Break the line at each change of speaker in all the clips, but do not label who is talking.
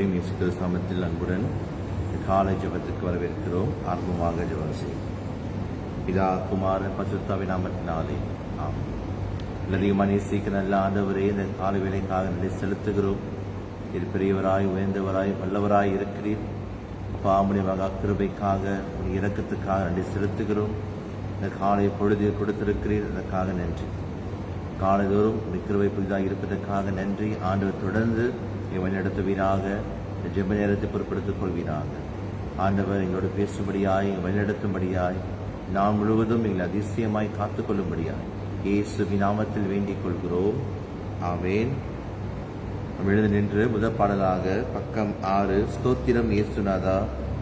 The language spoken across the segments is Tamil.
எல்லோரையும் இயேசு கிறிஸ்து நாமத்தில் அன்புடன் காலை ஜெபத்துக்கு வரவேற்கிறோம். ஆர்வமாக ஜெபம் செய்யும். பிதா குமாரன் பரிசுத்தாவின் நாமத்தினாலே ஆமென். அதிகமாக நேசிக்கிற நல்ல ஆண்டவரே, இந்த காலை வேளைக்காக நன்றி செலுத்துகிறோம். இது பெரியவராய் உயர்ந்தவராய் வல்லவராய் இருக்கிறீர். பாமுடைய மகா கிருபைக்காக உடைய இரக்கத்துக்காக நன்றி செலுத்துகிறோம். இந்த காலை பொழுதில் கொடுத்திருக்கிறீர், அதற்காக நன்றி. காலைதோறும் கிருபை புதிதாக இருப்பதற்காக நன்றி. ஆண்டவர் தொடர்ந்து வழிநடத்துவீராக, ஜெப நேரத்தை பொறுப்படுத்திக் கொள்வீராக. ஆண்டவர் எங்களோடு பேசும்படியாய், வழிநடத்தும்படியாய், நாம் முழுவதும் எங்களை அதிசயமாய் காத்துக்கொள்ளும்படியாய் இயேசுவின் நாமத்தில் வேண்டிக் கொள்கிறோம். ஆமென். எழுந்து நின்று முதல் பாடலாக பக்கம் 6 ஸ்தோத்திரம் இயேசுநாதா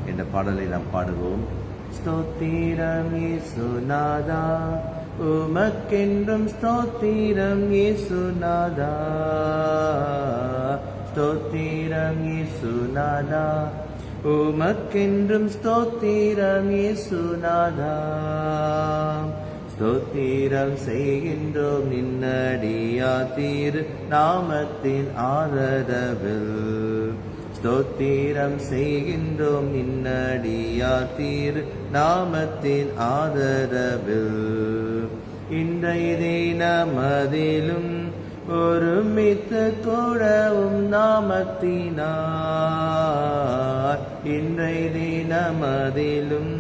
என்ற பாடலை நாம் பாடுவோம். ஸ்தோத்திரம் இயேசுநாதா, உமக்கென்றும் ஸ்தோத்திரம் இயேசுநாதா, ஸ்தோத்திரம் இயேசுநாதா, உமக்கென்றும் ஸ்தோத்திரம் இயேசுநாதா, ஸ்தோத்திரம் செய்கின்றோம் நின்னடியா திரு நாமத்தின் ஆதரவில், ஸ்தோத்திரம் செய்கின்றோம் நின்னடியா திரு நாமத்தின் ஆதரவில், இன்றைய தினமதிலும் ஒருமித்து கூடவும் நாமத்தினார், இன்றைய தினமதிலும்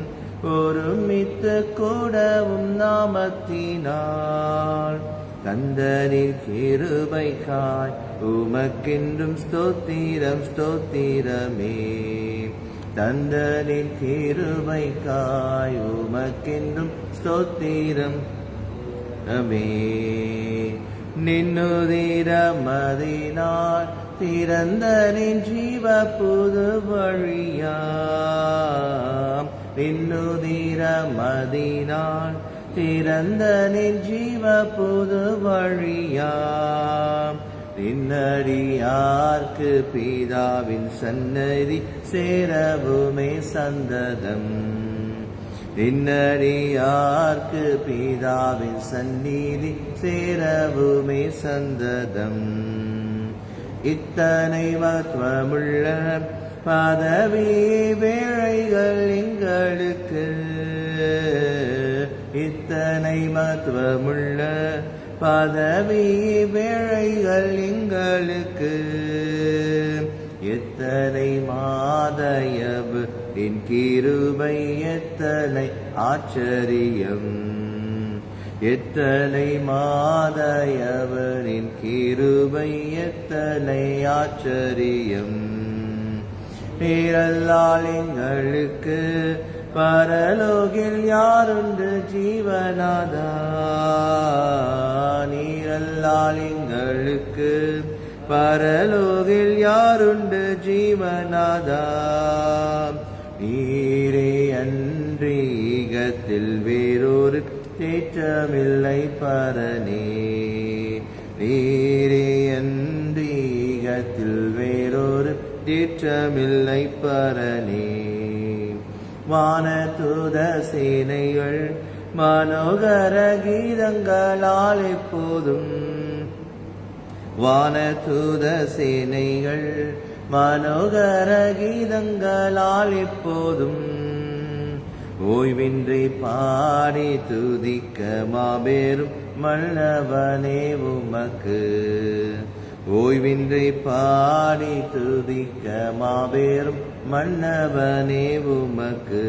ஒருமித்து கூடவும் நாமத்தினார், கந்தனின் கிருபைக்காய் உமக்கென்றும் ஸ்தோத்திரம் ஸ்தோத்திரமே, தந்தனின் கிருபைக்காய் உமக்கென்றும் ஸ்தோத்திரம் அமே, நின்னுதிரமதினார் திறந்த நின் ஜீவ புது வழியாம், நின்னுதிரமதினார் திறந்த நின் ஜீவ புது வழியாம், நின்னடியார்க்கு பிதாவின் சன்னதி சேரவுமே சந்ததம், நின்னடியார்க்கு பிதாவின் சந்நிதி சேரவுமே சந்ததம், இத்தனை மகத்துவமுள்ள பதவி வேளைகள் எங்களுக்கு, இத்தனை மகத்துவமுள்ள பதவி வேளைகள் எங்களுக்கு, எத்தனை மாதயவு என் கிருபை எத்தனை ஆச்சரியம், எத்தனை மாதயவரின் கிருபை எத்தனை ஆச்சரியம், நீரல்லால் எங்களுக்கு பரலோகில் யாருண்டு ஜீவநாதா, நீரல்லால் எங்களுக்கு பரலோகில் யாருண்டு ஜீவநாதா, நீரே அன்றி ஈகத்தில் வேறொரு தேற்றமில்லை பரனே, நீரே அன்றி ஈகத்தில் வேறொரு தேற்றமில்லை பரனே, வானதூத சேனைகள் மனோகர கீதங்களால் எப்போதும், வானதூத சேனைகள் மனோகர கீதங்களால் எப்போதும், ஓய்வின்றி பாடி துதிக்க மாபெரும் மன்னவனே உமக்கு, ஓய்வின்றி பாடி துதிக்க மாபெரும் மன்னவனே உமக்கு,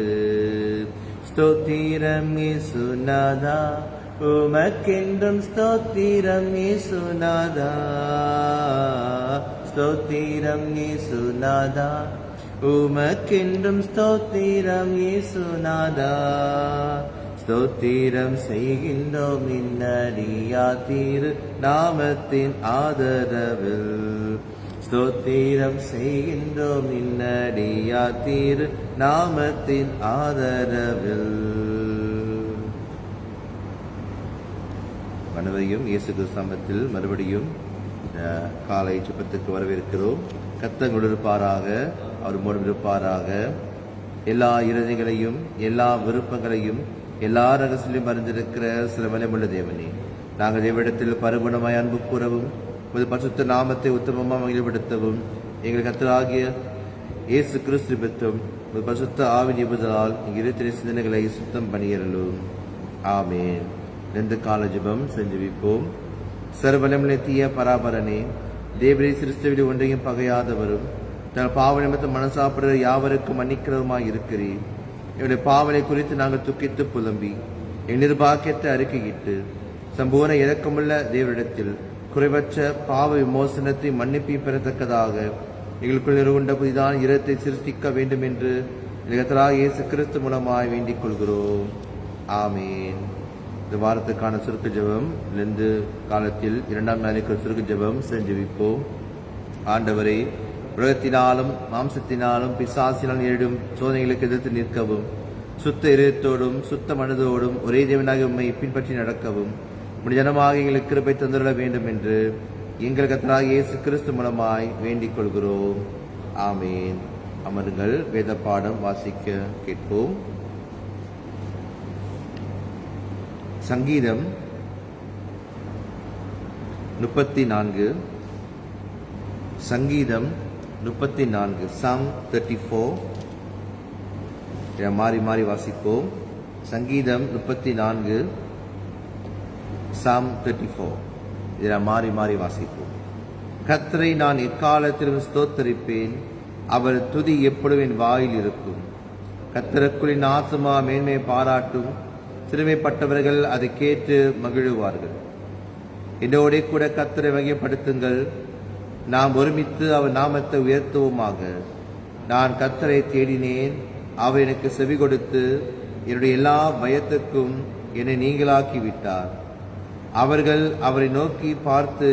ஸ்தோத்திரம் இயேசுநாதா, உமக்கென்றும் ஸ்தோத்திரம் இயேசுநாதா, ஸ்தோத்திரம் இயேசுநாதா, உமக்கென்றும் ஸ்தோத்திரம் இயேசுநாதா, ஸ்தோத்திரம் செய்கின்றோம் நின்னடியா திரு நாமத்தின் ஆதரவில், ஸ்தோத்திரம் செய்கின்றோம் நின்னடியா திரு நாமத்தின் ஆதரவில். அனைவரையும் இயேசு கிறிஸ்து நாமத்தில் மறுபடியும் காலை ஜெபத்துக்கு வரவேற்கிறோம். கர்த்தர் இருப்பாராக, அவர் மூலம் இருப்பாராக. எல்லா இருதயங்களையும் எல்லா விருப்பங்களையும் எல்லா ரகசியம் அறிந்திருக்கிற சில வல்லமையுள்ள தேவனே, நாங்கள் தேவனிடத்தில் பரிபூர்ணமாய் அன்பு கூறவும், உமது பரிசுத்த நாமத்தை உத்தமமாக மகிழ்படுத்தவும் எங்கள் கர்த்தராகிய இயேசு கிறிஸ்து பெற்றும் பரிசுத்த ஆவி நிபுதலால் இரு சிந்தனைகளை சுத்தம் பண்ணியறலும். ஆமென். ரெண்டு கால ஜெபம் செஞ்சுவிப்போம். சர்வலமிழத்திய பராபரனே, தேவரே சிருஷ்டியில் ஒன்றையும் பகையாதவரும் தங்கள் பாவ நிமித்தம் மனசாப்படுகிற யாவருக்கும் மன்னிக்கிறதுமாய் இருக்கிறேன். என்னுடைய பாவனை குறித்து நாங்கள் துக்கித்து புலம்பி என் நிர்பாக்கியத்தை அறிக்கையிட்டு சம்பூர்ண இரக்கமுள்ள தேவரிடத்தில் குறைவற்ற பாவ விமோசனத்தை மன்னிப்பை பெறத்தக்கதாக எங்களுக்குள் நிறுவண்ட புதிதான இரத்தை சிருஷ்டிக்க வேண்டும் என்று கர்த்தராகிய இயேசு கிறிஸ்து மூலமாய் வேண்டிக் கொள்கிறோம். ஆமேன். இந்த வாரத்துக்கான சுருக்க ஜெபம் லெந்து காலத்தில் 2ஆம் நாளைக்கு சுருக்க ஜெபம் செஞ்சுவிப்போம். ஆண்டவரே, உலகத்தினாலும் மாம்சத்தினாலும் பிசாசினால் நேரிடும் சோதனைகளுக்கு எதிர்த்து நிற்கவும், சுத்த இதயத்தோடும் சுத்த மனதோடும் ஒரே தேவனாக உம்மை பின்பற்றி நடக்கவும் உம்முடைய ஜனமாக எங்களுக்கு கிருபை தந்துள்ள வேண்டும் என்று எங்கள் கர்த்தராகிய இயேசு கிறிஸ்து மூலமாய் வேண்டிக் கொள்கிறோம். ஆமேன். அமருங்கள். வேத பாடம் வாசிக்க கேட்போம். சங்கீதம் 34. சங்கீதம் 34, Psalm 34. மாறி மாறி வாசிப்போம். சங்கீதம் 34, Psalm 34. இதில் மாறி மாறி வாசிப்போம். கர்த்தரை நான் எக்காலத்திலும் ஸ்தோத்தரிப்பேன், அவர் துதி எப்பொழுதும் என் வாயில் இருக்கும். கர்த்தருக்குள் என் ஆத்துமா மேன்மை பாராட்டும், சிறுமைப்பட்டவர்கள் அதை கேட்டு மகிழுவார்கள். என்னோட கூட கர்த்தரை மையப்படுத்துங்கள், நாம் ஒருமித்து அவர் நாமத்தை உயர்த்துவோமாக. நான் கர்த்தரை தேடினேன், அவர் எனக்கு செவி கொடுத்து என்னுடைய எல்லா பயத்துக்கும் என்னை நீங்களாக்கி விட்டார். அவர்கள் அவரை நோக்கி பார்த்து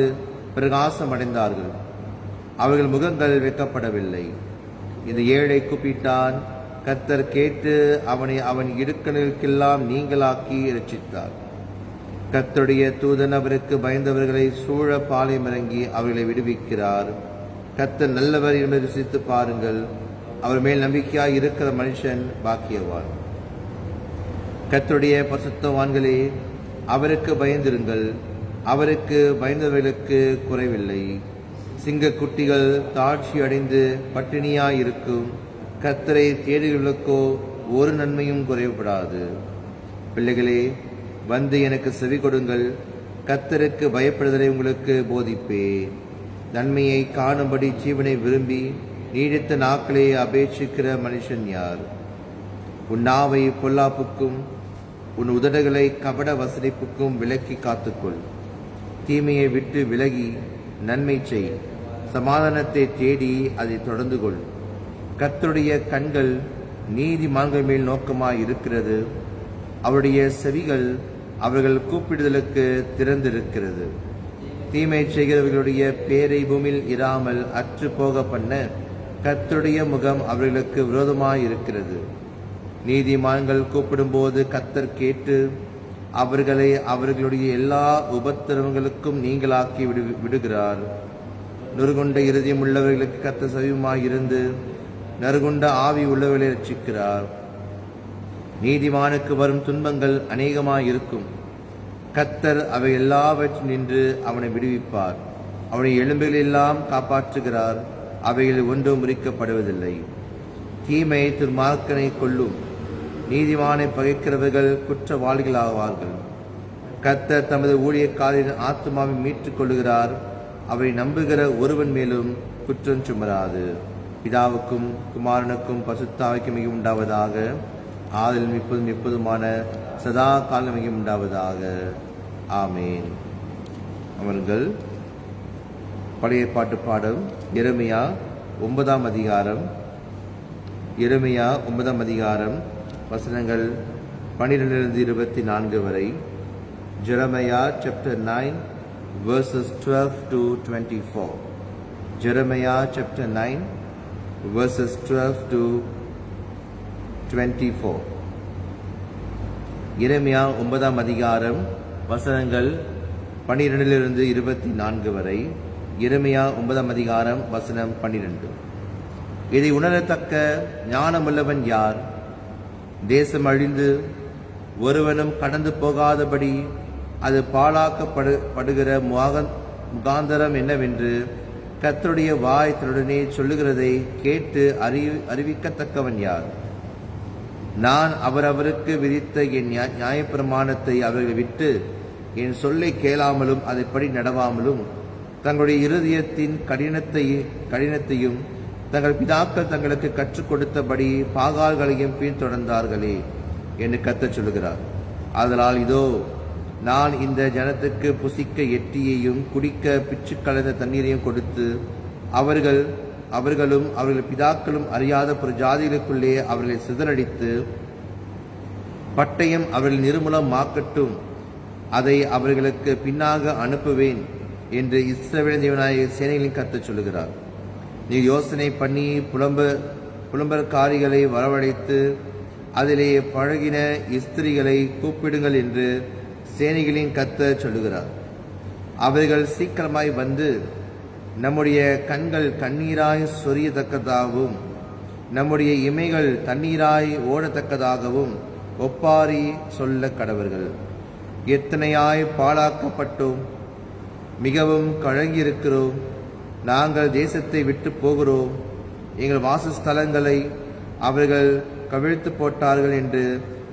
பிரகாசம் அடைந்தார்கள், அவர்கள் முகங்கள் வெட்கப்படவில்லை. இந்த ஏழை கூப்பிட்டான், கர்த்தர் கேட்டு அவனை அவன் இடுக்கணுக்கெல்லாம் நீங்களாக்கி இரட்சித்தார். கர்த்தருடைய தூதன் அவருக்கு பயந்தவர்களை சூழ பாளையம் இறங்கி அவர்களை விடுவிக்கிறார். கர்த்தர் நல்லவர் என்பதை ருசித்து பாருங்கள், அவர் மேல் நம்பிக்கையாய் இருக்கிற மனுஷன் பாக்கியவான். கர்த்தருடைய பரிசுத்தவான்களே, அவருக்கு பயந்திருங்கள், அவருக்கு பயந்தவர்களுக்கு குறைவில்லை. சிங்க குட்டிகள் தாட்சி அடைந்து பட்டினியாயிருக்கும், கர்த்தரை தேடுகளுக்கோ ஒரு நன்மையும் குறைவுபடாது. பிள்ளைகளே, வந்து எனக்கு செவி கொடுங்கள், கர்த்தருக்கு பயப்படுதலை உங்களுக்கு போதிப்பேன். நன்மையை காணும்படி ஜீவனை விரும்பி நீடித்த நாட்களை அபேட்சிக்கிற மனுஷன் யார்? உன் நாவை பொல்லாப்புக்கும் உன் உதடுகளை கபட வசனிப்புக்கும் விலக்கி காத்துக்கொள். தீமையை விட்டு விலகி நன்மை செய், சமாதானத்தை தேடி அதை தொடர்ந்து கொள். கர்த்தருடைய கண்கள் நீதிமான்கள் மேல் நோக்கமாய் இருக்கிறது, அவருடைய செவிகள் அவர்கள் கூப்பிடுதலுக்கு திறந்திருக்கிறது. தீமை செய்கிறவர்களுடைய பேரை பூமியில் இராமல் அற்று போக பண்ண கர்த்தருடைய முகம் அவர்களுக்கு விரோதமாயிருக்கிறது. நீதிமான்கள் கூப்பிடும்போது கர்த்தர் கேட்டு அவர்களை அவர்களுடைய எல்லா உபத்திரவங்களுக்கும் நீங்களாக்கி விடுகிறார். நொறுகுண்ட இருதயம் உள்ளவர்களுக்கு கர்த்தர் சமீபமாயிருந்து நறுகுண்ட ஆவி உள்ளவர்களை ரட்சிக்கிறார். நீதிமானுக்கு வரும் துன்பங்கள் அநேகமாயிருக்கும், கர்த்தர் அவை எல்லாவற்றில் நின்று அவனை விடுவிப்பார். அவனுடைய எலும்புகள் எல்லாம் காப்பாற்றுகிறார், அவைகள் ஒன்றும் முறிக்கப்படுவதில்லை. தீமை துர்மார்க்கனை கொல்லும், நீதிமானை பகைக்கிறவர்கள் குற்றவாளிகளாவார்கள். கர்த்தர் தமது ஊழியக்காரரின் ஆத்மாவை மீட்டுக் கொள்ளுகிறார், அவரை நம்புகிற ஒருவன் மேலும் குற்றம் சுமராது. பிதாவுக்கும் குமாரனுக்கும் பரிசுத்தாவிக்கும் மிக உண்டாவதாக, ஆதிலும் இப்போதும் எப்போதுமான சதா காலம் மிக உண்டாவதாக. ஆமேன். அவர்கள் பழைய ஏற்பாட்டு பாடம் எரேமியா 9ஆம் அதிகாரம், எரேமியா 9ஆம் அதிகாரம் வசனங்கள் 12-24 வரை. Jeremiah chapter 9 verses 12 to 24. Jeremiah chapter 9 verses 12 to 24. எரேமியா 9ஆம் அதிகாரம் வசனங்கள் 12-24 வரை. எரேமியா 9ஆம் அதிகாரம் வசனம் 12. இதை உணரத்தக்க ஞானமுள்ளவன் யார்? தேசம் அழிந்து ஒருவனும் கடந்து போகாதபடி அது பாழாக்கப்படுகிற முகாந்தரம் என்னவென்று கர்த்தருடைய வாய் தன்னுடனே சொல்லுகிறதை கேட்டு அறிவிக்கத்தக்கவன் யார்? நான் அவரவருக்கு விதித்த என் நியாயப்பிரமாணத்தை அவர்களை விட்டு என் சொல்லை கேளாமலும் அதைப்படி நடவாமலும் தங்களுடைய இருதயத்தின் கடினத்தையும் தங்கள் பிதாக்கள் தங்களுக்கு கற்றுக் கொடுத்தபடி பாகால்களையும் பின்தொடர்ந்தார்களே என்று கர்த்தர் சொல்லுகிறார். ஆதலால் இதோ, நான் இந்த ஜனத்துக்கு புசிக்க எட்டியையும் குடிக்க பிச்சு கலந்த தண்ணீரையும் கொடுத்து அவர்களும் அவர்கள் பிதாக்களும் அறியாத பிற ஜாதிகளுக்குள்ளே அவர்களை சிதறடித்து பட்டயம் அவர்கள் நிர்மூலமாக்கட்டும், அதை அவர்களுக்கு பின்னாக அனுப்புவேன் என்று இஸ்ரவேல் தேவனாகிய சேனைகளின் கர்த்தர் சொல்லுகிறார். நீ யோசனை பண்ணி புலம்பற்காரிகளை வரவழைத்து அதிலே பழகின ஸ்திரீகளை கூப்பிடுங்கள் என்று சேனைகளின் கர்த்தர் சொல்லுகிறார். அவர்கள் சீக்கிரமாய் வந்து நம்முடைய கண்கள் கண்ணீராய் சொரியத்தக்கதாகவும் நம்முடைய இமைகள் தண்ணீராய் ஓடத்தக்கதாகவும் ஒப்பாரி சொல்ல கடவர்கள். எத்தனையாய் பாழாக்கப்பட்டோம், மிகவும் கழங்கியிருக்கிறோம், நாங்கள் தேசத்தை விட்டு போகிறோம், எங்கள் வாசஸ்தலங்களை அவர்கள் கவிழ்த்து போட்டார்கள் என்று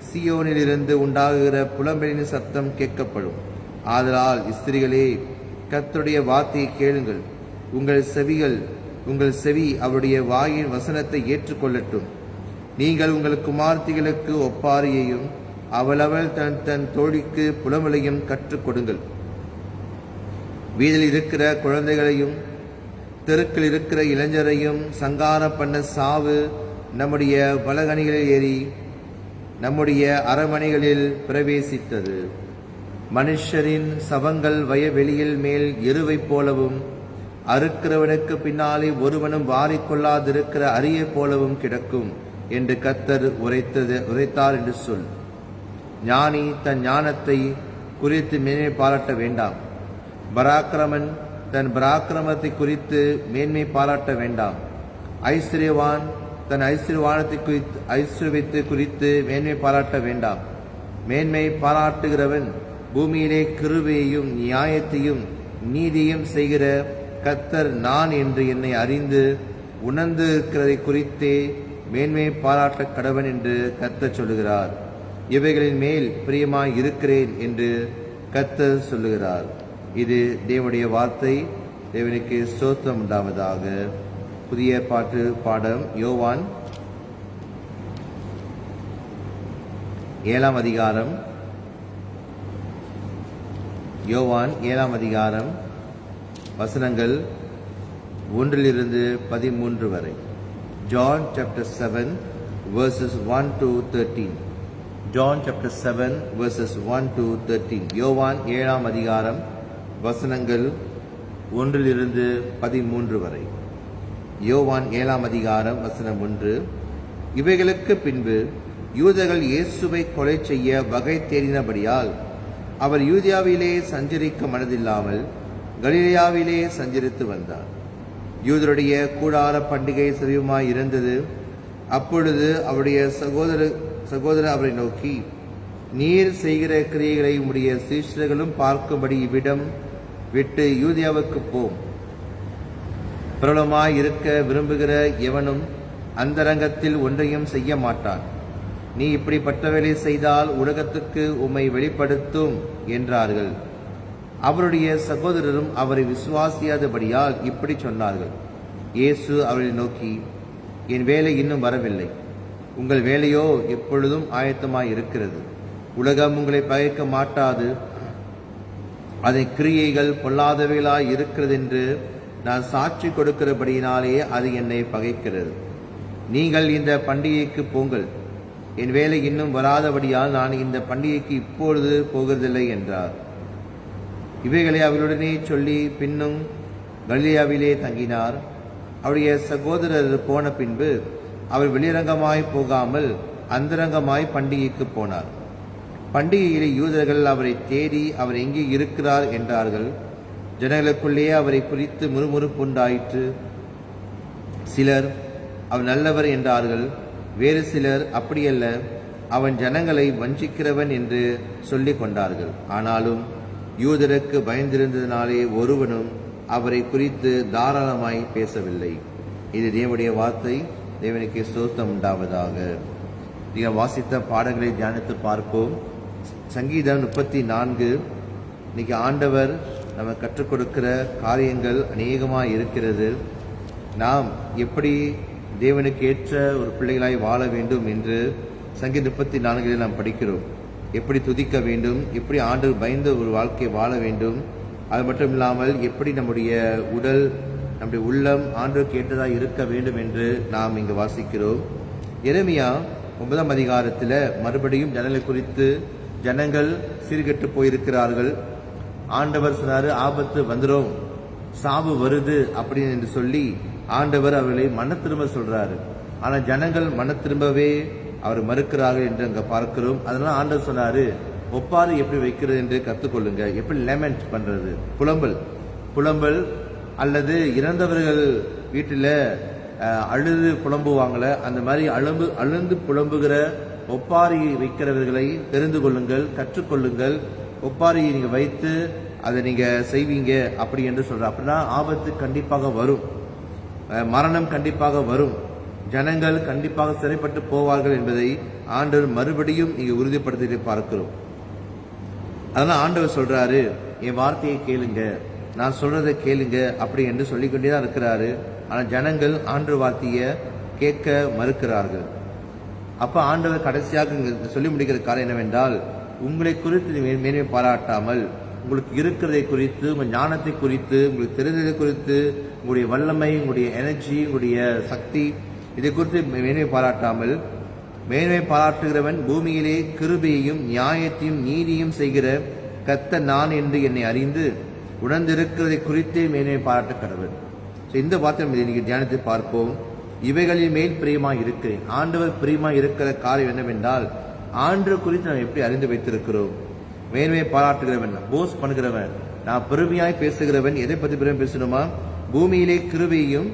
சீயோனிலிருந்து உண்டாகுகிற புலம்பெயரின் சத்தம் கேட்கப்படும். ஆதலால் ஸ்திரீகளே, கர்த்தருடைய வார்த்தையை கேளுங்கள். உங்கள் செவி அவருடைய வாயின் வசனத்தை ஏற்றுக்கொள்ளட்டும். நீங்கள் உங்கள் குமார்த்திகளுக்கு ஒப்பாரியையும் அவளவள் தன் தோழிக்கு புலமலையும் கற்றுக் கொடுங்கள். வீதியில் இருக்கிற குழந்தைகளையும் தெருக்கள் இருக்கிற இளைஞரையும் சங்காரம் பண்ண சாவு நம்முடைய வலகணிகளில் ஏறி நம்முடைய அரமனைகளில் பிரவேசித்தது. மனுஷரின் சவங்கள் வயவெளியில் மேல் எருவைப் போலவும் அறுக்கிறவனுக்கு பின்னாலே ஒருவனும் வாரிக்கொள்ளாதிருக்கிற அரியை போலவும் கிடக்கும் என்று கர்த்தர் உரைத்தார் என்று சொல். ஞானி தன் ஞானத்தை குறித்து மேன்மை பாராட்ட வேண்டாம், பராக்கிரமன் தன் பராக்கிரமத்தை குறித்து மேன்மை பாராட்ட வேண்டாம். ஐஸ்வர்யவான் தன் ஐஸ்வர்யத்தை குறித்து மேன்மை பாராட்ட வேண்டாம். மேன்மை பாராட்டுகிறவன் பூமியிலே கிருபையையும் நியாயத்தையும் நீதியும் செய்கிற கர்த்தர் நான் என்று என்னை அறிந்து உணர்ந்து இருக்கிறதை குறித்தே மேன்மை பாராட்ட கடவன் என்று கர்த்தர் சொல்லுகிறார். இவைகளின் மேல் பிரியமாய் இருக்கிறேன் என்று கர்த்தர் சொல்லுகிறார். இது தேவனுடைய வார்த்தை. தேவனுக்கு ஸ்தோத்திரம் உண்டாவதாக. புதிய பாட்டு பாடம் யோவான் 7 அதிகாரம். யோவான் 7 அதிகாரம் வசனங்கள் 1-13 வரை. John chapter 7 verses 1 to 13. John chapter 7 verses 1 to 13. யோவான் 7 அதிகாரம் வசனங்கள் 1-13 வரை. யோவான் 7 அதிகாரம் வசனம் 1. இவைகளுக்கு பின்பு யூதர்கள் இயேசுவை கொலை செய்ய வகை தேடினபடியால் அவர் யூதேயாவிலே சஞ்சரிக்க மனதில்லாமல் கலிலேயாவிலே சஞ்சரித்து வந்தார். யூதருடைய கூடார பண்டிகை சமீபமாய் இருந்தது. அப்பொழுது அவருடைய சகோதரர் அவரை நோக்கி, நீர் செய்கிற கிரியைகளை உம்முடைய சீஷர்களும் பார்க்கும்படி இவ்விடம் விட்டு யூதேயாவுக்கு போம். பிரபலமாய் இருக்க விரும்புகிற எவனும் அந்தரங்கத்தில் ஒன்றையும் செய்ய மாட்டான். நீ இப்படிப்பட்டவரை செய்தால் உலகத்துக்கு உம்மை வெளிப்படுத்தும் என்றார்கள். அவருடைய சகோதரரும் அவரை விசுவாசியாதபடியால் இப்படி சொன்னார்கள். இயேசு அவரை நோக்கி, என் வேலை இன்னும் வரவில்லை, உங்கள் வேலையோ எப்பொழுதும் ஆயத்தமாய் இருக்கிறது. உலகம் உங்களை பகைக்க மாட்டாது, அதன் கிரியைகள் பொல்லாதவைகளாய் இருக்கிறது என்று நான் சாட்சி கொடுக்கிறபடியினாலே அது என்னை பகைக்கிறது. நீங்கள் இந்த பண்டிகைக்கு போங்கள், என் வேலை இன்னும் வராதபடியால் நான் இந்த பண்டிகைக்கு இப்பொழுது போகிறதில்லை என்றார். இவைகளை அவர்களுடனே சொல்லி பின்னும் கலிலேயாவிலே தங்கினார். அவருடைய சகோதரர் போன பின்பு அவர் வெளிரங்கமாய் போகாமல் அந்தரங்கமாய் பண்டிகைக்கு போனார். பண்டிகையிலே யூதர்கள் அவரை தேடி அவர் எங்கே இருக்கிறார் என்றார்கள். ஜனங்களுக்குள்ளே அவரை குறித்து முறுமுறுப்புண்டாயிற்று. சிலர் அவர் நல்லவர் என்றார்கள், வேறு சிலர் அப்படியல்ல, அவன் ஜனங்களை வஞ்சிக்கிறவன் என்று சொல்லிக் கொண்டார்கள். ஆனாலும் யூதருக்கு பயந்திருந்ததினாலே ஒருவனும் அவரை குறித்து தாராளமாய் பேசவில்லை. இது தேவனுடைய வார்த்தை. தேவனுக்கு ஸ்தோத்திரம் உண்டாவதாக. நீங்கள் வாசித்த பாடங்களை தியானித்து பார்ப்போம். சங்கீதம் 34. இன்னைக்கு ஆண்டவர் நம்ம கற்றுக் கொடுக்கிற காரியங்கள் அநேகமாக இருக்கிறது. நாம் எப்படி தேவனுக்கு ஏற்ற ஒரு பிள்ளைகளாய் வாழ வேண்டும் என்று சங்கீதம் 34 நாம் படிக்கிறோம். எப்படி துதிக்க வேண்டும், எப்படி ஆண்டவர் பயந்த ஒரு வாழ்க்கையை வாழ வேண்டும், அது மட்டும் இல்லாமல் எப்படி நம்முடைய உடல், நம்முடைய உள்ளம் ஆண்டவருக்கு ஏற்றதாக இருக்க வேண்டும் என்று நாம் இங்கு வாசிக்கிறோம். எரேமியா 9ஆம் அதிகாரத்தில் மறுபடியும் ஜனங்களை குறித்து ஜனங்கள் சீர்கெட்டு போயிருக்கிறார்கள். ஆண்டவர் சொன்னாரு, ஆபத்து வந்துடும், சாவு வருது அப்படின்னு என்று சொல்லி ஆண்டவர் அவர்களை மன திரும்ப சொல்றாரு. ஆனா ஜனங்கள் மன திரும்பவே அவர் மறுக்கிறார்கள் என்று அங்க பார்க்கிறோம். அதனால ஆண்டவர் சொன்னாரு, ஒப்பாரி எப்படி வைக்கிறது என்று கத்துக்கொள்ளுங்க. எப்படி லெமெண்ட் பண்றது, புலம்பல் அல்லது இறந்தவர்கள் வீட்டில் அழுது புலம்புவாங்கள, அந்த மாதிரி அழுந்து புலம்புகிற ஒப்பாரி வைக்கிறவர்களை தெரிந்து கொள்ளுங்கள், கற்றுக்கொள்ளுங்கள். ஒப்பாரியை நீங்க வைத்து அதை நீங்க செய்வீங்க அப்படி என்று சொல்ற. அப்படின்னா ஆபத்து கண்டிப்பாக வரும், மரணம் கண்டிப்பாக வரும், ஜனங்கள் கண்டிப்பாக சிறைப்பட்டு போவார்கள் என்பதை ஆண்டவர் மறுபடியும் இங்கு உறுதிப்படுத்தி பார்க்கிறோம். அதனால ஆண்டவர் சொல்றாரு, என் வார்த்தையை கேளுங்க, நான் சொல்றதை கேளுங்க அப்படி என்று சொல்லிக்கொண்டேதான் இருக்கிறாரு. ஆனா ஜனங்கள் ஆண்டவர் வார்த்தையை கேட்க மறுக்கிறார்கள். அப்ப ஆண்டவர் கடைசியாக சொல்லி முடிக்கிற காரணம் என்னவென்றால், உங்களை குறித்து மேன்மை பாராட்டாமல் உங்களுக்கு இருக்கிறதை குறித்து, உங்கள் ஞானத்தை குறித்து, உங்களுக்கு தெரிந்ததை குறித்து, உங்களுடைய வல்லமை, உங்களுடைய எனர்ஜி, உங்களுடைய சக்தி, இதை குறித்து மேன்மை பாராட்டாமல், மேன்மை பாராட்டுகிறவன் பூமியிலே கிருபையையும் நியாயத்தையும் நீதியும் செய்கிற கர்த்தர் நான் என்று என்னை அறிந்து உணர்ந்திருக்கிறதை குறித்தே மேன்மை பாராட்ட கடவுள். இந்த வார்த்தை இன்னைக்கு தியானித்து பார்ப்போம். இவைகளின் மேல் பிரியமாய் இருக்கிறேன். ஆண்டவர் பிரியமாய் இருக்கிற காரியம் என்னவென்றால், ஆண்டவர் குறித்து நாம் எப்படி அறிந்து வைத்திருக்கிறோம். மேன்மையை பாராட்டுகிறவன், போஸ் பண்ணுகிறவன், நான் பெருமையாய் பேசுகிறவன். எதை பற்றி பெருமை பேசணுமா? பூமியிலே கிருபையையும்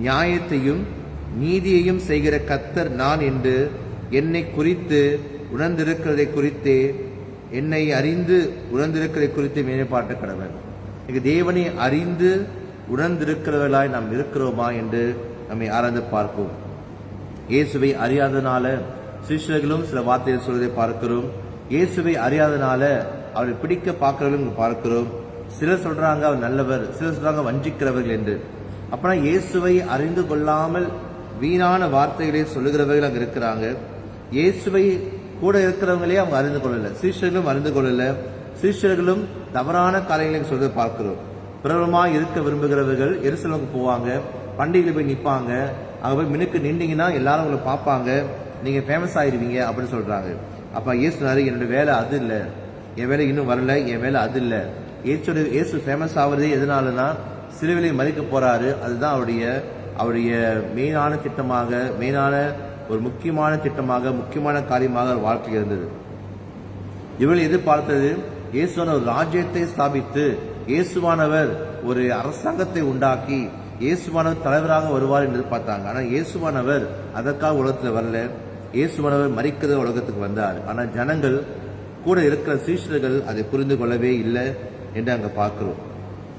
நியாயத்தையும் நீதியையும் செய்கிற கர்த்தர் நான் என்று என்னை குறித்து உணர்ந்திருக்கிறதை குறித்தே, என்னை அறிந்து உணர்ந்திருக்கிறதை குறித்து மேன்மை பாராட்ட கடவன். தேவனை அறிந்து உணர்ந்திருக்கிறவர்களாய் நாம் இருக்கிறோமா என்று நம்மை ஆராய்ந்து பார்ப்போம். இயேசுவை அறியாதனால சிஷ்யர்களும் சில வார்த்தைகள் சொல்வதை பார்க்கிறோம். இயேசுவை அறியாதனால அவரை பிடிக்க பார்க்கிறவர்களும் பார்க்கிறோம். சிலர் சொல்றாங்க அவர் நல்லவர், சிலர் சொல்றாங்க வஞ்சிக்கிறவர்கள் என்று. அப்பனா இயேசுவை அறிந்து கொள்ளாமல் வீணான வார்த்தைகளை சொல்லுகிறவர்கள் அங்க இருக்கிறாங்க. இயேசுவை கூட இருக்கிறவங்களே அவங்க அறிந்து கொள்ளல, சீஷர்களும் அறிந்து கொள்ளல. சீஷர்களும் தவறான காரியங்களை சொல்றதை பார்க்கிறோம். பிரபலமாக இருக்க விரும்புகிறவர்கள் எருசலேமுக்கு போவாங்க, பண்டிகையில் போய் நிற்பாங்க. அங்கே போய் மினுக்கு நின்றீங்கன்னா எல்லாரும் உங்களை பார்ப்பாங்க, நீங்க ஃபேமஸ் ஆயிருவீங்க அப்படின்னு சொல்றாங்க. அப்ப இயேசுனாரு, என்னோட வேலை அது இல்லை, என் வேலை இன்னும் வரல, என் வேலை அது இல்லை. இயேசு ஃபேமஸ் ஆகுறதே எதனாலனா சிலுவையை மறிக்க போறாரு. அதுதான் அவருடைய மெயினான திட்டமாக, மெயினான ஒரு முக்கியமான திட்டமாக, முக்கியமான காரியமாக வாழ்க்கை இருந்தது. இவர்கள் எதிர்பார்த்தது இயேசுவான ஒரு ராஜ்யத்தை ஸ்தாபித்து, இயேசுவானவர் ஒரு அரசாங்கத்தை உண்டாக்கி, இயேசுவானவர் தலைவராக வருவார் என்று பார்த்தாங்க. ஆனால் இயேசுவானவர் அதற்காக உலகத்தில் வரல. இயேசுவானவர் மரிக்கிற உலகத்துக்கு வந்தார். ஆனால் ஜனங்கள் கூட இருக்கிற சீஷர்கள் அதை புரிந்து கொள்ளவே இல்லை என்று அங்க பார்க்கிறோம்.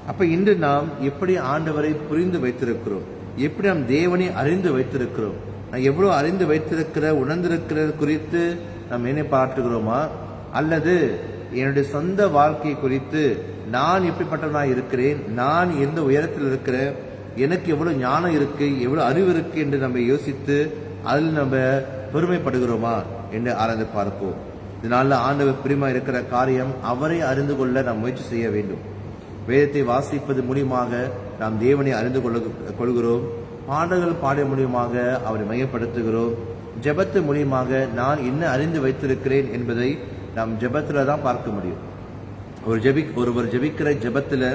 அப்ப இன்று நாம் எப்படி ஆண்டவரை புரிந்து வைத்திருக்கிறோம், எப்படி நாம் தேவனை அறிந்து வைத்திருக்கிறோம், நான் எவ்வளவு அறிந்து வைத்திருக்கிற உணர்ந்திருக்கிறது குறித்து நாம் என்ன பாராட்டுகிறோமா? அல்லது என்னுடைய சொந்த வாழ்க்கை குறித்து நான் எப்படிப்பட்டவனாக இருக்கிறேன், நான் எந்த உயரத்தில் இருக்கிறேன், எனக்கு எவ்வளவு ஞானம் இருக்கு, எவ்வளவு அறிவு இருக்கு என்று நம்ம யோசித்து அதில் நம்ம பெருமைப்படுகிறோமா என்று ஆராய்ந்து பார்ப்போம். இதனால ஆண்டவர் பிரியமா இருக்கிற காரியம், அவரை அறிந்து கொள்ள நாம் முயற்சி செய்ய வேண்டும். வேதத்தை வாசிப்பது மூலியமாக நாம் தேவனை அறிந்து கொள்கிறோம். பாடல்கள் பாட மூலியமாக அவரை மையப்படுத்துகிறோம். ஜெபத்து மூலியமாக நான் என்ன அறிந்து வைத்திருக்கிறேன் என்பதை நாம் ஜெபத்துல தான் பார்க்க முடியும். ஒருவர் ஜெபிக்கிற ஜெபத்துல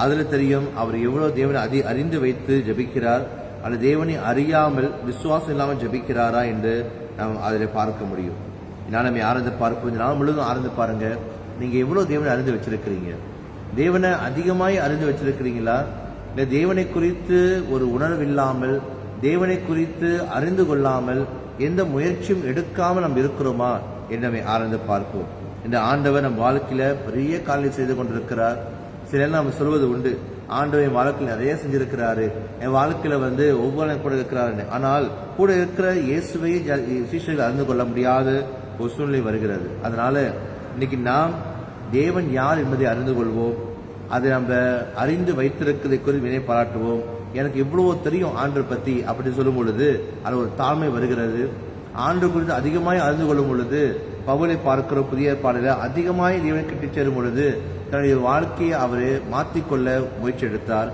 அதுல தெரியும் அவர் எவ்வளவு தேவனை அறிந்து வைத்து ஜெபிக்கிறார், அல்லது தேவனை அறியாமல் விசுவாசம் இல்லாமல் ஜெபிக்கிறாரா என்று நாம் அதில் பார்க்க முடியும். நான் நம்ம ஆராய்ந்து பார்ப்போம். நாள் முழுவதும் ஆராய்ந்து பாருங்க, நீங்க எவ்வளவு தேவனை அறிந்து வச்சிருக்கிறீங்க. தேவனை அதிகமாய் அறிந்து வச்சிருக்கிறீங்களா? இல்லை தேவனை குறித்து ஒரு உணர்வு இல்லாமல், தேவனை குறித்து அறிந்து கொள்ளாமல் எந்த முயற்சியும் எடுக்காமல் நாம் இருக்கிறோமா என்று நம்ம ஆராய்ந்து பார்ப்போம். இந்த ஆண்டவர் நம் வாழ்க்கையில பெரிய காரியங்களை செய்து கொண்டிருக்கிறார். சில நேரம் நம்ம சொல்வது உண்டு, ஆண்டவர் என் வாழ்க்கையில் நிறைய செஞ்சிருக்கிறாரு, என் வாழ்க்கையில ஒவ்வொரு கூட இருக்கிறாரு. ஆனால் கூட இருக்கிற இயேசுவையே சீஷர்கள் அறிந்து கொள்ள முடியாத ஒரு சூழ்நிலை வருகிறது. அதனால இன்னைக்கு நாம் தேவன் யார் என்பதை அறிந்து கொள்வோம். அதை நம்ம அறிந்து வைத்திருக்கிறதை குறித்து வினை பாராட்டுவோம். எனக்கு எவ்வளவோ தெரியும் ஆண்டவர் பத்தி அப்படி சொல்லும் பொழுது அது ஒரு தாழ்மை வருகிறது. ஆண்டு குறித்து அதிகமாய் அறிந்து கொள்ளும் பொழுது பவுலை பார்க்கிற புதிய பாடல அதிகமாய் தேவன் கிட்ட சேரும் பொழுது தன்னுடைய வாழ்க்கையை அவரை மாற்றிக்கொள்ள முயற்சி எடுத்தார்.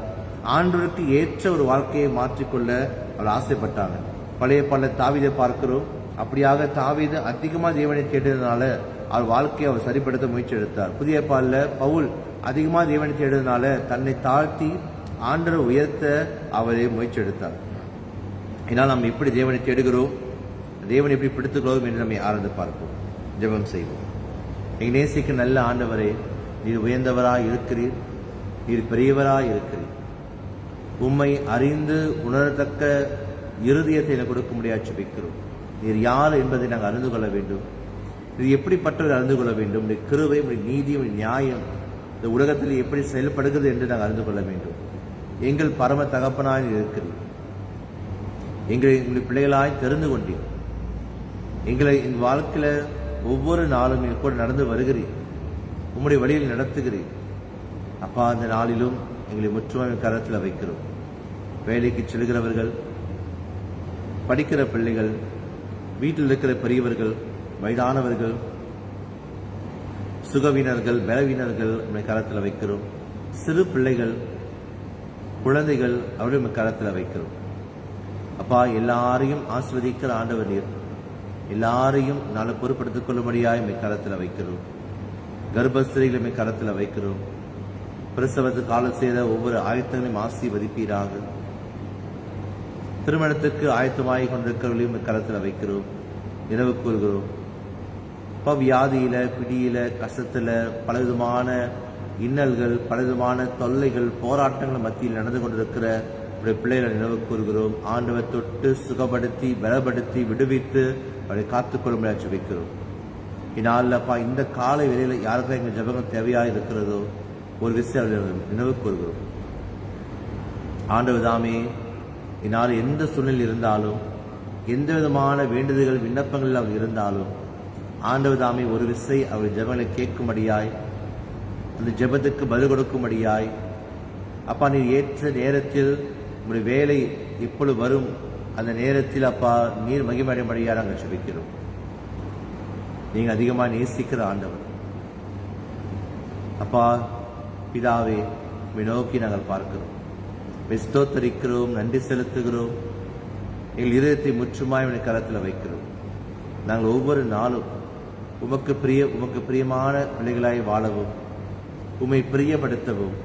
ஆண்டவருக்கு ஏற்ற ஒரு வாழ்க்கையை மாற்றிக்கொள்ள அவர் ஆசைப்பட்டாங்க. பழைய பாடல தாவீதை பார்க்கிறோம். அப்படியாக தாவீது அதிகமாக தேவனை தேடினதுனால அவர் வாழ்க்கையை அவர் சரிப்படுத்த முயற்சி எடுத்தார். புதிய பாடல பவுல் அதிகமாக தேவனை தேடினதுனால தன்னை தாழ்த்தி ஆண்டவர் உயர்த்த அவரை முயற்சி எடுத்தார். இதனால் நாம் எப்படி தேவனை தேடுகிறோம், தேவனை எப்படி பிடித்துக்கிறோம் என்று நம்மை ஆராய்ந்து பார்ப்போம். ஜெபம் செய்வோம். எங்கள் நேசிக்க நல்ல ஆண்டவரே, நீர் உயர்ந்தவராய் இருக்கிறீர், நீர் பெரியவராய் இருக்கிறீர். உம்மை அறிந்து உணரத்தக்க இருதயத்தை எனக்கு கொடுக்க முடியாது ஜெபிக்கிறோம். நீர் யார் என்பதை நாங்கள் அறிந்து கொள்ள வேண்டும். இது எப்படிப்பட்டதை அறிந்து கொள்ள வேண்டும். உடைய கிருபை, உடைய நீதி, உடைய நியாயம் இந்த உலகத்தில் எப்படி செயல்படுகிறது என்று நாங்கள் அறிந்து கொள்ள வேண்டும். எங்கள் பரம தகப்பனாய் இருக்கிறீர். எங்களை உங்களுடைய பிள்ளைகளாய் தெரிந்து கொண்டீர். எங்களை என் வாழ்க்கையில ஒவ்வொரு நாளும் என் கூட நடந்து வருகிறீர். உம்முடைய வழியில் நடத்துகிறீர். அப்பா, அந்த நாளிலும் எங்களை முற்றுமை கரத்தில் வைக்கிறோம். வேலைக்கு செல்கிறவர்கள், படிக்கிற பிள்ளைகள், வீட்டில் இருக்கிற பெரியவர்கள், வயதானவர்கள், சுகவீனர்கள், பலவீனர்கள் நம்மை கரத்தில் வைக்கிறோம். சிறு பிள்ளைகள், குழந்தைகள் அவருடைய கரத்தில் வைக்கிறோம். அப்பா, எல்லாரையும் ஆஸ்வதிக்கிற ஆண்டவர் நீர். எல்லாரையும் நாளை பொறுப்படுத்திக் கொள்ளும்படியாய் நம்மை கரத்தில் வைக்கிறோம். கர்ப்பஸ்திரிகளை நம்மை கரத்தில் வைக்கிறோம். பிரசவத்துக்கு காலம் செய்த ஒவ்வொரு ஆயத்தங்களையும் ஆசீர்வதிப்பீராக. திருமணத்துக்கு ஆயத்தமாகி கொண்டிருக்கிறவர்களையும் கரத்தில் வைக்கிறோம். நினைவு கூறுகிறோம். இப்போ வியாதியில, பிடியில, கஷ்டத்துல, பலவிதமான இன்னல்கள், பலவிதமான தொல்லைகள், போராட்டங்கள் மத்தியில் நடந்து கொண்டிருக்கிற உடைய பிள்ளைகளை நினைவு கூறுகிறோம். ஆண்டவர் தொட்டு சுகப்படுத்தி, பலப்படுத்தி, விடுவித்து அவரை காத்துக்கொள்ளும்படியாக ஜெபிக்கிறோம். இந்நாளில்ப்பா, இந்த காலை வேளையில யாருக்கெல்லாம் எங்கள் ஜெபங்கள் தேவையாக இருக்கிறதோ ஒரு விஷயம் நினைவு கூறுகிறோம். ஆண்டவர் தாமே இந்நாள் எந்த சூழ்நிலையில் இருந்தாலும், எந்த விதமான வேண்டுதல்கள் விண்ணப்பங்கள் அவர் இருந்தாலும், ஆண்டவர் தாமே ஒரு விசை அவர் ஜெபங்களை கேட்கும்படியாய், அந்த ஜெபத்துக்கு பதில் கொடுக்கும்படியாய், அப்பா நீர் ஏற்ற நேரத்தில் உங்களுடைய வேலை இப்பொழுது வரும் அந்த நேரத்தில் அப்பா நீர் மகிமடையும்படியாக நாங்கள் ஜெபிக்கிறோம். நீங்கள் அதிகமாக நேசிக்கிற ஆண்டவர். அப்பா பிதாவே, நோக்கி நாங்கள் பார்க்கிறோம், ஸ்தோத்தரிக்கிறோம், நன்றி செலுத்துகிறோம். எங்கள் இதயத்தை முற்றுமாய் உடைய கரத்தில் வைக்கிறோம். நாங்கள் ஒவ்வொரு நாளும் உமக்கு பிரியமான பிள்ளைகளாய் வாழவும், உம்மை பிரியப்படுத்தவும்,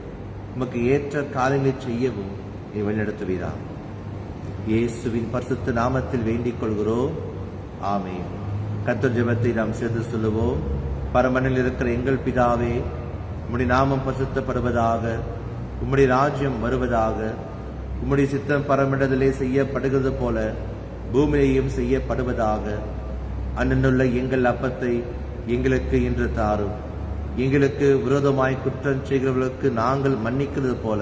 உமக்கு ஏற்ற காரியங்களை செய்யவும் நீ வழிநடத்துவீரா. இயேசுவின் பரிசுத்த நாமத்தில் வேண்டிக் கொள்கிறோம். ஆமென். கர்த்தர் ஜெபத்தை நாம் சேர்ந்து சொல்லுவோம். பரமனில் இருக்கிற எங்கள் பிதாவே, உம்முடைய நாமம் பரிசுத்தப்படுவதாக, உம்முடைய ராஜ்யம் வருவதாக, உம்முடைய சித்தம் பரமண்டத்திலே செய்யப்படுகிறது போல பூமியிலேயும் செய்யப்படுவதாக. அன்னுள்ள எங்கள் அப்பத்தை எங்களுக்கு இன்று தாரும். எங்களுக்கு விரோதமாய் குற்றம் செய்கிறவர்களுக்கு நாங்கள் மன்னிக்கிறது போல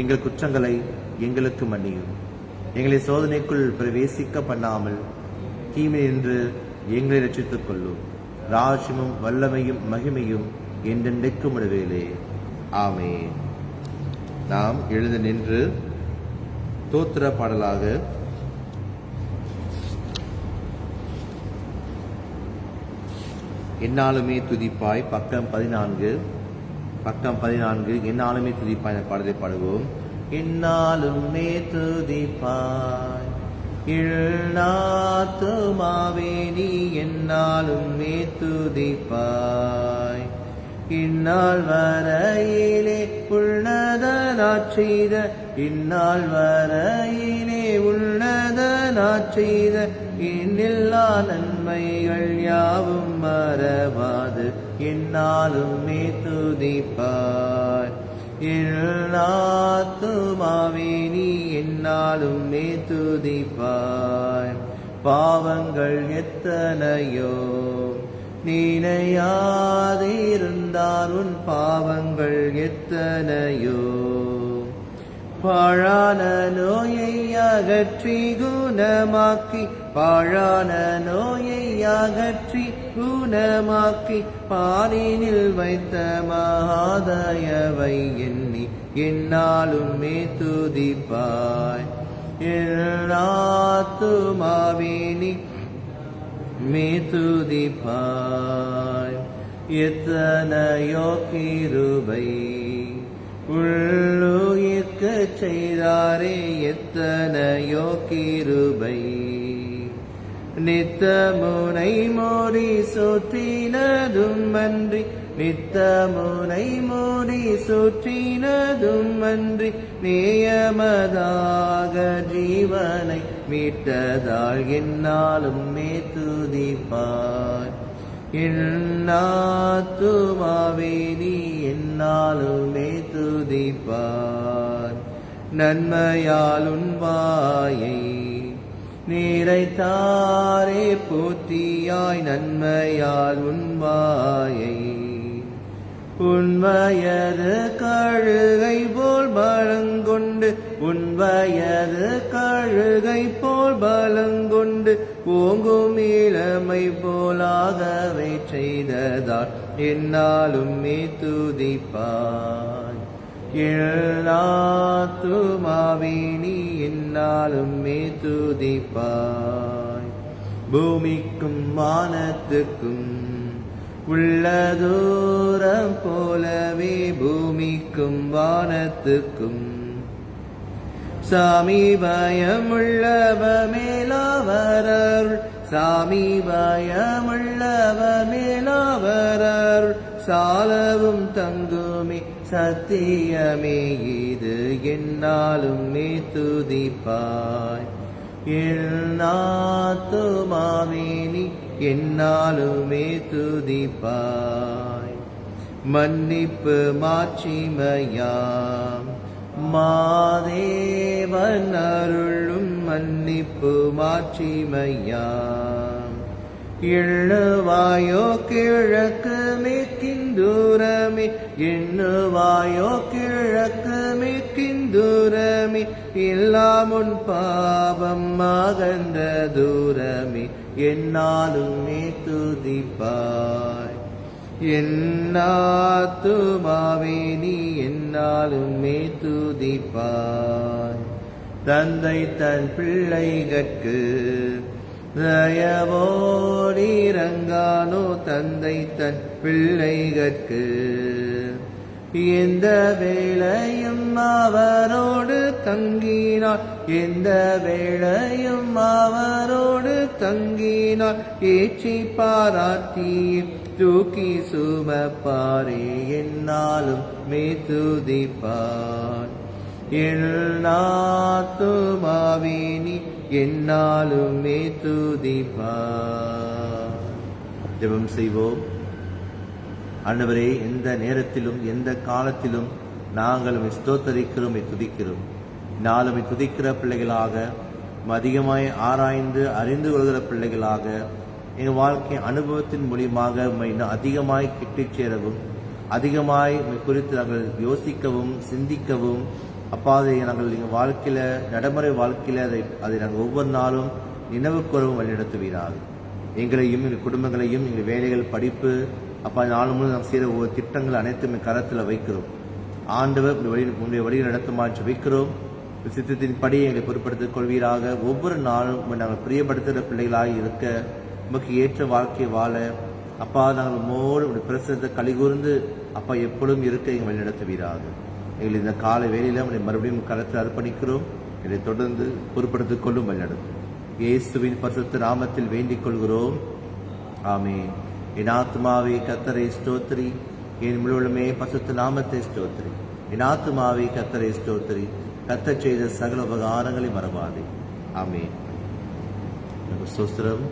எங்கள் குற்றங்களை எங்களுக்கு மன்னியும். எங்களை சோதனைக்குள் பிரவேசிக்க பண்ணாமல் தீமை என்று எங்களை ரட்சித்துக் கொள்ளும். ராஜ்யமும் வல்லமையும் மகிமையும் என்றென்றைக்கும் விடுவேலே. ஆமென். நாம் எழுந்து நின்று தோத்திர பாடலாக என்னாலுமே துதிப்பாய், பக்கம் 14 என்னாலுமே துதிப்பாய் என்ற பாடலை பாடுவோம். என்னாலுமே துதிப்பாய் இழ்நாத்துமாவே நீ என்னாலுமே துதிப்பாய். இந்நாள் வரையிலே உள்ளதனாச்செய்த, இந்நாள் வரையிலே உள்ளதனாச்செய்த இன்னில்லா நன்மைகள் யாவும் மறவாது என்னாலுமே துதிப்பாய். இழ்நாத்துமாவே நீ என்னாலுமே துதிப்பாய். பாவங்கள் எத்தனையோ நினையாதிருந்தார் உன் பாவங்கள் எத்தனையோ. பாழான நோயை அகற்றி குணமாக்கி, பாழான நோயை அகற்றி குணமாக்கி, பாரினில் வைத்த மகாதயவை எண்ணி என்னாலுமே துதிப்பாய். ஆத்துமாவினி துதிப்பாய். எத்தனையோ கிருபை உள்ளுயிர்க்கு செய்தாரே, எத்தனையோ கிருபை. நித்தமுனை மோடி சுற்றினதும் அன்றி, நித்தமுனை மோடி சுற்றினதும் அன்றி, நேயமதாக ஜீவனை மீட்டதால் என்னாலும் துதிப்பாய். என்னாத்துமாவே நீ என்னாலுமே துதிப்பார். நன்மையால் உன் வாயை நிறைத்தாரே போற்றியாய், நன்மையால் உன் வாயை. உன்வயது கழுகை போல் பலங்கொண்டு, உன்வயது கழுகை போல் பலங்கொண்டு, ஓங்கும் இளமை போலாகவே செய்ததால் என்னாலும் துதிப்பாய். எல்லாத்துமாவே நீ என்னாலும் துதிப்பாய். பூமிக்கும் வானத்துக்கும் உள்ள தூரம் போலவே, பூமிக்கும் வானத்துக்கும் சமீபயமுள்ளவமேலாவரர், சமீபயமுள்ளவமேலாவரர். சாலவும் தங்குமே சத்தியமே இது என்னாலும் துதிப்பாய். எல்லாத்துமாவே நீ என்னாலுமே துதிப்பாய். மன்னிப்பு மாட்சிமையாம் மாதேவன் அருளும், மன்னிப்பு மாட்சிமையாம். எண்ணுவாயோ கிழக்கு மேற்கிந்தூரமே, எண்ணுவாயோ கிழக்கு மேற்கிந்தூரமே. எல்லாம் உன் பாவம் அகன்ற தூரமே என்னாலுமே துதிப்பாய். என்னாத்துமாவே நீ என்னாலுமே துதிப்பாய். தந்தை தன் பிள்ளைகட்கு தயவோடிரங்கானோ, தந்தை தன் பிள்ளைகட்கு எந்த வேளையும் அவரோடு தங்கினார், எந்த வேளையும் அவரோடு தங்கினார். ஏற்றி பாராட்டி தூக்கி சுமப்பாரே என்னாலும் துதிப்பார். எல்லாத்துமாவே நீ என்னாலும் துதிப்பார். ஜெபம் செய்வோம். ஆண்டவரே, எந்த நேரத்திலும் எந்த காலத்திலும் நாங்கள் ஸ்தோத்தரிக்கிறோம், துதிக்கிறோம். நாளும் துதிக்கிற பிள்ளைகளாக, அதிகமாய் ஆராய்ந்து அறிந்து கொள்கிற பிள்ளைகளாக, எங்கள் வாழ்க்கை அனுபவத்தின் மூலியமாக இன்னும் அதிகமாய் கிட்டிச் சேரவும், அதிகமாய் குறித்து நாங்கள் யோசிக்கவும் சிந்திக்கவும், அப்பா அதை நாங்கள் எங்கள் வாழ்க்கையில் நடைமுறை வாழ்க்கையில் அதை நாங்கள் ஒவ்வொரு நாளும் நினைவு கூறவும் வழிநடத்துவீராக. எங்களையும் எங்கள் குடும்பங்களையும் எங்கள் வேலைகள் படிப்பு அப்பா நாலு முழு நாம் செய்கிற ஒவ்வொரு திட்டங்கள் அனைத்தும் கரத்தில் வைக்கிறோம். ஆண்டவர் உங்களுடைய வழியில் நடத்துமாறு வைக்கிறோம். சித்தத்தின் படி எங்களை பொருட்படுத்திக் கொள்வீராக. ஒவ்வொரு நாளும் நாங்கள் பிரியப்படுத்துகிற பிள்ளைகளாக இருக்க, நமக்கு ஏற்ற வாழ்க்கை வாழ அப்பா நாங்கள் மோடு பிரசனத்தை கலிகூர்ந்து அப்பா எப்பொழுதும் இருக்க எங்கள் வழி நடத்துவீராக. எங்கள் இந்த கால வேலையில் உங்களை மறுபடியும் கரத்தில் அர்ப்பணிக்கிறோம். இதை தொடர்ந்து பொருட்படுத்திக் கொள்ளும் வழி நடத்தும். இயேசுவின் பரிசுத்த நாமத்தில் வேண்டிக் கொள்கிறோம். ஆமென். என் ஆத்துமாவே கர்த்தரை ஸ்தோத்திரி, என் முழுவதுமே பரிசுத்த நாமத்தை ஸ்தோத்திரி. என் ஆத்துமாவே கர்த்தரை ஸ்தோத்திரி, கர்த்தர் செய்த சகல உபகாரங்களை மறவாதே. ஆமென். ஸ்தோத்திரம்.